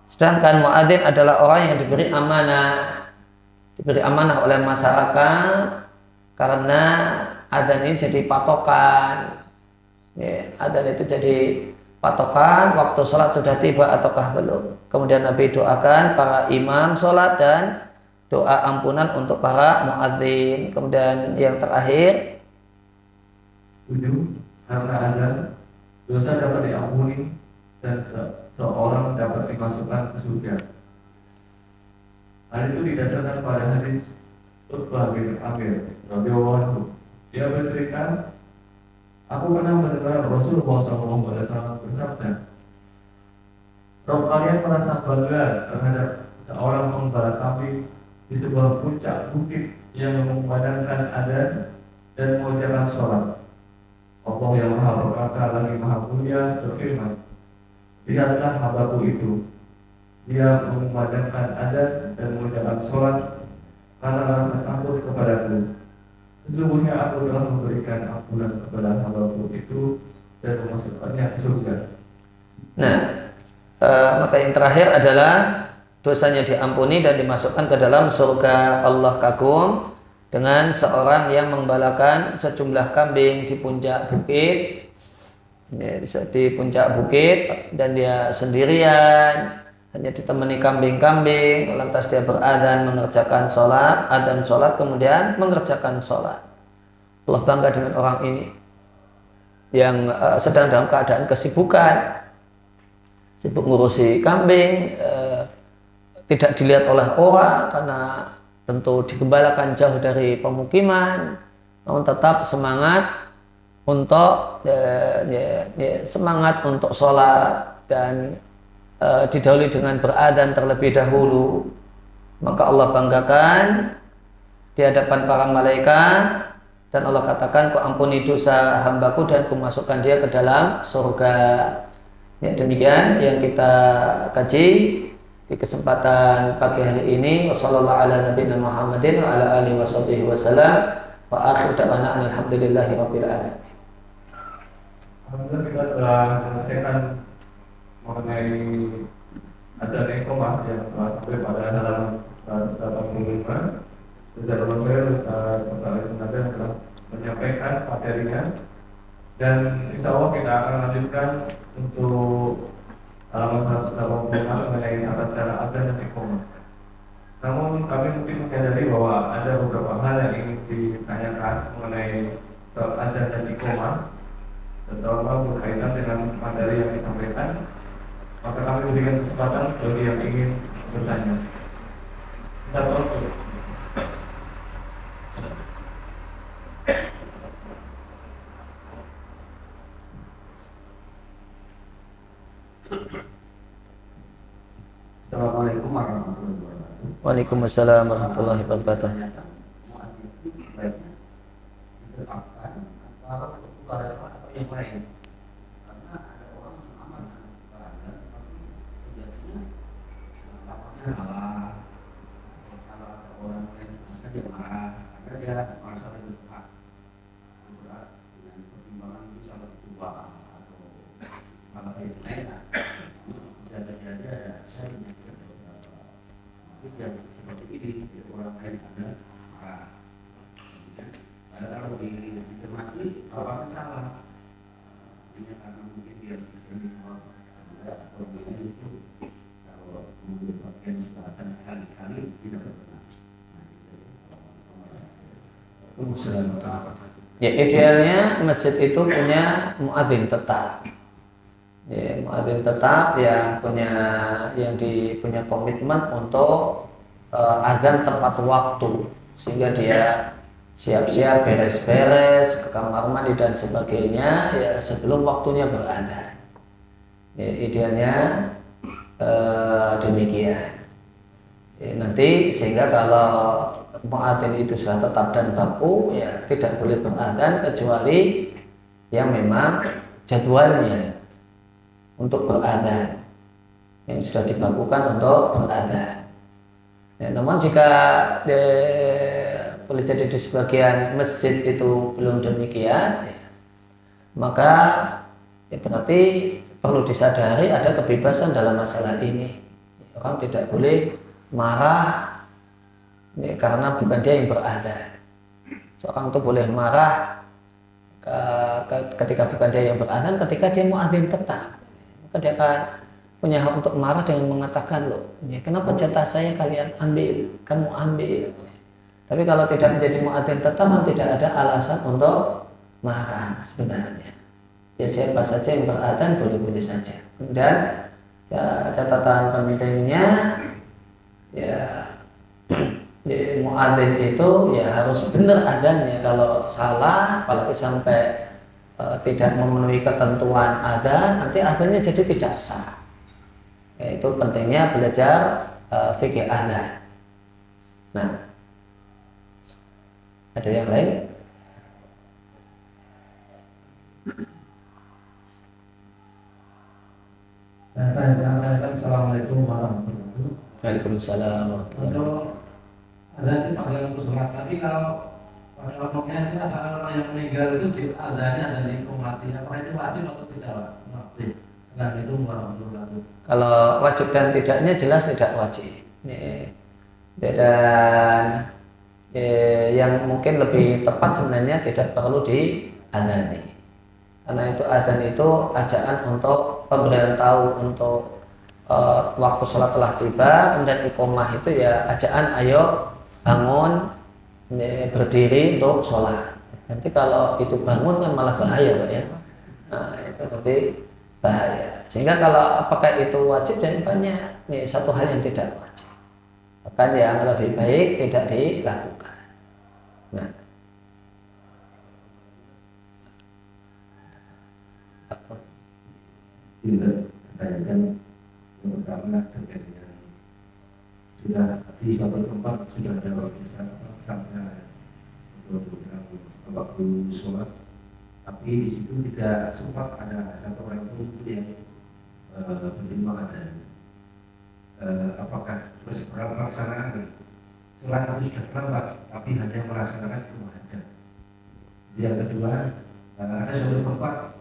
Sedangkan muadzin adalah orang yang diberi amanah oleh masyarakat, karena adzan ini jadi patokan. Ya, adzan itu jadi patokan waktu sholat sudah tiba ataukah belum. Kemudian Nabi doakan para imam sholat dan doa ampunan untuk para muadzin. Kemudian yang terakhir, 7. Karena adzan dosa dapat diampuni dan seorang dapat dimasukkan ke surga. Hal itu didasarkan pada hadis Utbah bin Amir radhiyallahu anhu. Dia bercerita, aku pernah mendengar Rasulullah SAW bersabda, "Roh kalian merasa bangga terhadap seorang penggembala kambing di sebuah puncak bukit yang mengumandangkan adzan dan mengucapkan sholat. Allah yang Maha Perkasa lagi Maha Mulia berfirman, lihatlah hambaku itu, dia mengumandangkan adzan dan mengucapkan sholat karena rasa takut kepadaku. Sesungguhnya aku telah memberikan ampunan kepada hambaku itu dan memasukkannya ke surga." Nah, maka yang terakhir adalah dosanya diampuni dan dimasukkan ke dalam surga. Allah kagum dengan seorang yang menggembalakan sejumlah kambing di puncak bukit, ya, di puncak bukit, dan dia sendirian, hanya ditemani kambing-kambing, lantas dia beradzan mengerjakan sholat, adzan sholat, kemudian mengerjakan sholat. Allah bangga dengan orang ini yang sedang dalam keadaan kesibukan, sibuk ngurusi kambing, tidak dilihat oleh orang karena tentu digembalakan jauh dari pemukiman, namun tetap semangat untuk semangat untuk sholat dan didahului dengan beradzan terlebih dahulu. Maka Allah banggakan di hadapan para malaikat dan Allah katakan, ku ampuni dosa hambaku dan ku masukkan dia ke dalam surga. Ya, demikian yang kita kaji di kesempatan pagi hari ini. Wassallallahu ala nabiyina Muhammadin wa ala alihi washabbihi wasallam wa akhiru da'wana alhamdulillahi rabbil alamin. Alhamdulillah, kita telah menyelesaikan mengenai adzan iqamah yang telah sampai pada halaman 185. Secara lengkap Ustaz Ali Sunada telah menyampaikan materinya, dan insya Allah kita akan lanjutkan untuk halaman 186 mengenai tata cara adzan dan iqamah. Namun kami mungkin menyadari bahwa ada beberapa hal yang ingin ditanyakan mengenai adzan dan iqamah, terutama berkaitan dengan materi yang disampaikan. Maka kami berikan kesempatan bagi yang ingin bertanya. Kita tolong. Assalamualaikum warahmatullahi wabarakatuh. Waalaikumsalam warahmatullahi wabarakatuh. Atau yang lain, karena ada orang yang aman dengan tapi sejatinya lapangnya salah. Kalau ada orang lain dia marah, karena dia merasa lebih berat dengan pertimbangan itu salah tua atau salah yang lain. Bisa terjadi ada saya menyebut beberapa yang seperti ini orang lain ada marah. Kalau dicermati apa salah, ini karena mungkin dia menjadi atau mungkin itu kalau kemudian bagian selatan kali-kali tidak benar. Ya, idealnya masjid itu punya muadzin tetap. Ya, muadzin tetap yang punya komitmen untuk azan tepat waktu, sehingga dia siap-siap beres-beres ke kamar mandi dan sebagainya ya sebelum waktunya beradzan. Ya, idealnya demikian. Ya, nanti sehingga kalau muadzin itu sudah tetap dan baku, ya tidak boleh beradzan kecuali yang memang jadwalnya untuk beradzan, yang sudah dibakukan untuk beradzan. Ya, namun jika boleh jadi di sebagian masjid itu belum demikian, ya, maka ya berarti perlu disadari ada kebebasan dalam masalah ini. Orang tidak boleh marah ya, karena bukan dia yang beradzan. Seorang itu boleh marah ketika bukan dia yang beradzan, ketika dia muadzin tetap. Maka dia akan punya hak untuk marah dengan mengatakan, loh, ya, kenapa jatah saya kalian ambil, kamu ambil. Tapi kalau tidak menjadi muadzin tetap, tidak ada alasan untuk marah sebenarnya. Ya siapa saja yang beradzan boleh-boleh saja. Kemudian ya, catatan pentingnya ya Muadzin itu ya harus benar adanya. Kalau salah, apalagi sampai tidak memenuhi ketentuan adzan, nanti adzannya jadi tidak sah. Itu pentingnya belajar fikih adzan. Nah, ada yang lain? Assalamualaikum warahmatullahi wabarakatuh. Waalaikumsalam warahmatullahi wabarakatuh. Untuk ada di panggilan untuk sholat, tapi kalau pada kelompoknya itu ada orang yang meninggal itu di adanya dan itu mati, apakah itu wajib atau tidak wajib? Dan itu warahmatullahi wabarakatuh. Kalau wajib dan tidaknya jelas tidak wajib. Dan yang mungkin lebih tepat sebenarnya tidak perlu diadzani. Karena itu adzan itu ajaan untuk pemberian tahu untuk waktu sholat telah tiba, kemudian iqomah itu ya ajaan ayo bangun, berdiri untuk sholat. Nanti kalau itu bangun kan malah bahaya Pak ya. Nah, itu nanti bahaya. Sehingga kalau apakah itu wajib dan banyak, ini satu hal yang tidak wajib. Bahkan yang lebih baik tidak dilakukan. Nah, Tidak ditanyakan pertama terkait dengan sudah di suatu tempat sudah ada sampai untuk waktu sholat, tapi di situ tidak sempat ada satu orang itu yang menerima adzan. Apakah terus pelaksanaan sholat itu sudah terlambat, tapi hanya melaksanakan itu saja. Yang kedua, ada suatu tempat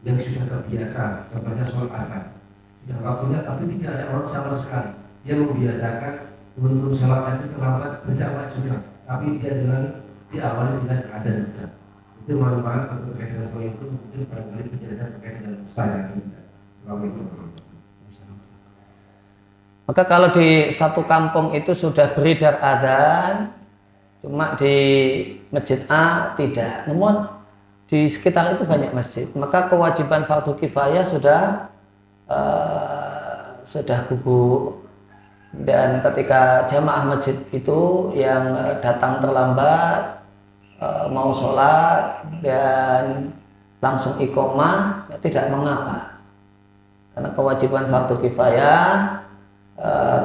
yang sudah terbiasa, contohnya sholat asar, yang waktunya tapi tidak ada orang sama sekali. Dia membiasakan untuk sholat itu terlambat berjamaah juga, tapi dia dengan diawali dengan keadaan juga. Itu manfaat untuk terkait dengan sholat itu mungkin barangkali penjelasan terkait dengan saya. maka kalau di satu kampung itu sudah beredar adzan, cuma di masjid A tidak, namun di sekitar itu banyak masjid, maka kewajiban fardu kifayah sudah gugur. Dan ketika jamaah masjid itu yang datang terlambat mau sholat dan langsung iqomah, ya tidak mengapa, karena kewajiban fardu kifayah,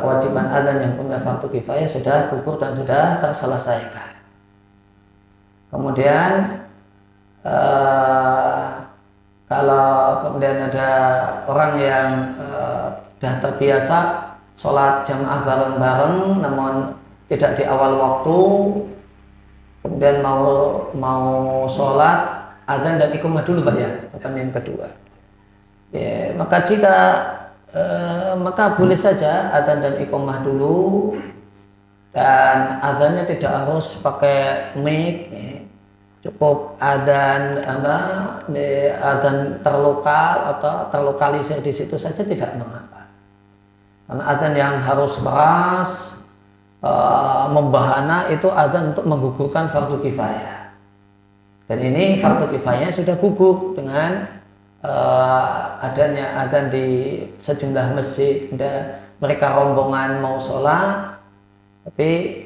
kewajiban adzan yang punya fardu kifayah sudah gugur dan sudah terselesaikan. Kemudian kalau kemudian ada orang yang sudah terbiasa sholat jamaah bareng-bareng namun tidak di awal waktu, kemudian mau sholat adzan dan iqamah dulu Pak ya, pertanyaan kedua ya, maka boleh saja adzan dan iqamah dulu, dan adzannya tidak harus pakai mic ya. Cukup adzan terlokal atau terlokalisir di situ saja tidak mengapa. Karena adzan yang harus keras membahana itu adzan untuk menggugurkan fardu kifayah. Dan ini fardu kifayahnya sudah gugur dengan adanya adzan di sejumlah masjid dan mereka rombongan mau sholat, tapi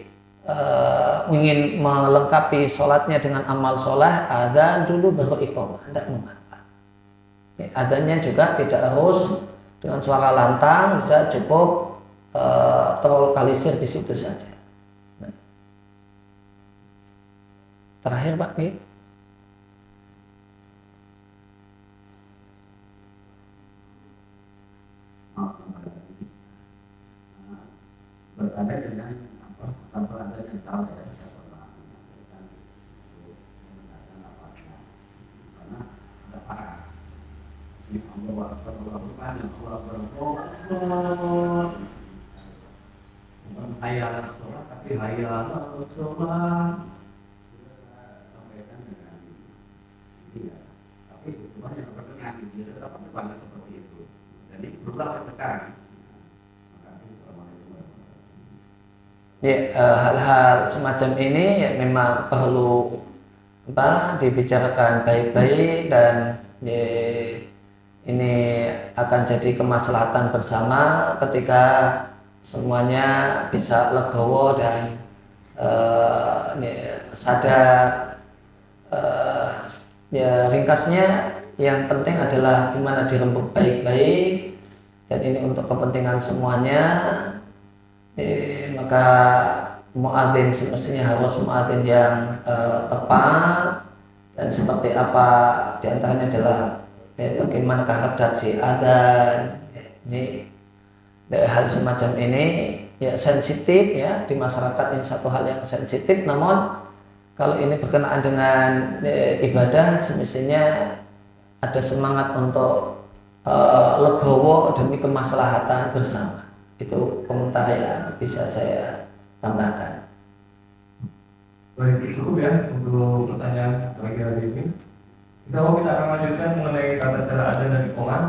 ingin melengkapi sholatnya dengan amal sholat, adzan dulu baru iqamah, tidak mengapa. Adzannya juga tidak harus dengan suara lantang, bisa cukup terlokalisir di situ saja. Nah. Terakhir Pak nih. Berkaitan dengan tanpa ada yang tahu ya, karena ada parah. Ini Allah bukan hayal sholat, tapi hayal sholat sampaikan dengan dia. Tapi banyak pertanyaan dia tetap berbanyak seperti itu. Jadi berubah sekarang. Ya, hal-hal semacam ini ya memang perlu dibicarakan baik-baik, dan ya, ini akan jadi kemaslahatan bersama ketika semuanya bisa legowo dan sadar. Ya ringkasnya yang penting adalah gimana dirembuk baik-baik, dan ini untuk kepentingan semuanya. Maka muadzin semestinya harus muadzin yang tepat, dan seperti apa diantaranya adalah bagaimanakah redaksi adzan. Ini hal semacam ini ya sensitif ya di masyarakat, ini satu hal yang sensitif, namun kalau ini berkenaan dengan ibadah semestinya ada semangat untuk legowo demi kemaslahatan bersama. Itu komentar yang bisa saya tambahkan. Baik, cukup ya untuk pertanyaan pagi hari ini. Insya Allah kita akan lanjutkan mengenai tata cara adzan dan iqamah.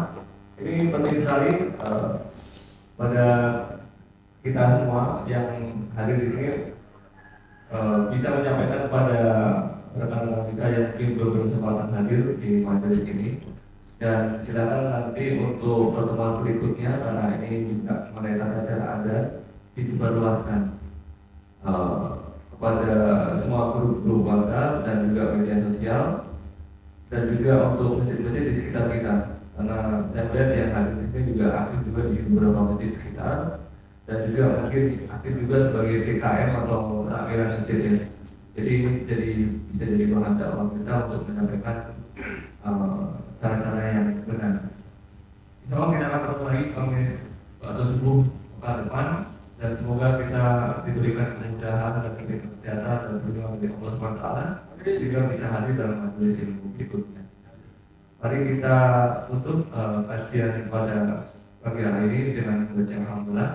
Ini penting sekali pada kita semua yang hadir di sini bisa menyampaikan kepada rekan-rekan kita yang mungkin belum berkesempatan hadir di majelis ini. Dan silakan nanti untuk pertemuan berikutnya, karena ini juga mengenai tata cara adzan, disebarluaskan kepada semua grup WhatsApp dan juga media sosial, dan juga untuk masjid-masjid di sekitar kita, karena saya melihat yang hadir di sini juga aktif juga di beberapa masjid sekitar, dan juga mungkin aktif juga sebagai TKM atau takmiran masjid ya. Jadi bisa jadi bahan dakwah kita untuk menyampaikan cara-cara yang benar. Insya Allah kita akan bertemu lagi Kamis atau subuh pekan depan, dan semoga kita diberikan kemudahan dan diberikan kesehatan dan perlindungan dari Allah SWT, juga bisa hadir dalam majelis ilmu berikutnya. Mari kita tutup kajian pada pagi hari ini dengan membaca alhamdulillah.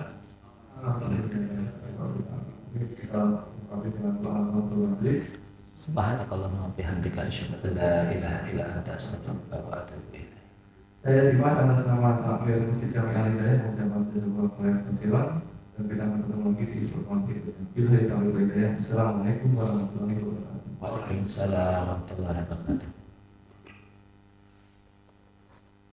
Kita pamit dengan doa untuk majelis. Subhanakallahumma wa bihamdika asyhadu an la ilaha illa anta astaghfiruka wa atubu ilaik. Saya Simas atas nama takmir Masjid Jami Al Hidayah mengucapkan sebuah kehormatan dan kita akan bertemu lagi di pertemuan berikutnya. Billahi taufiq wal hidayah. Assalamualaikum warahmatullahi wabarakatuh. Waalaikumsalam warahmatullahi wabarakatuh.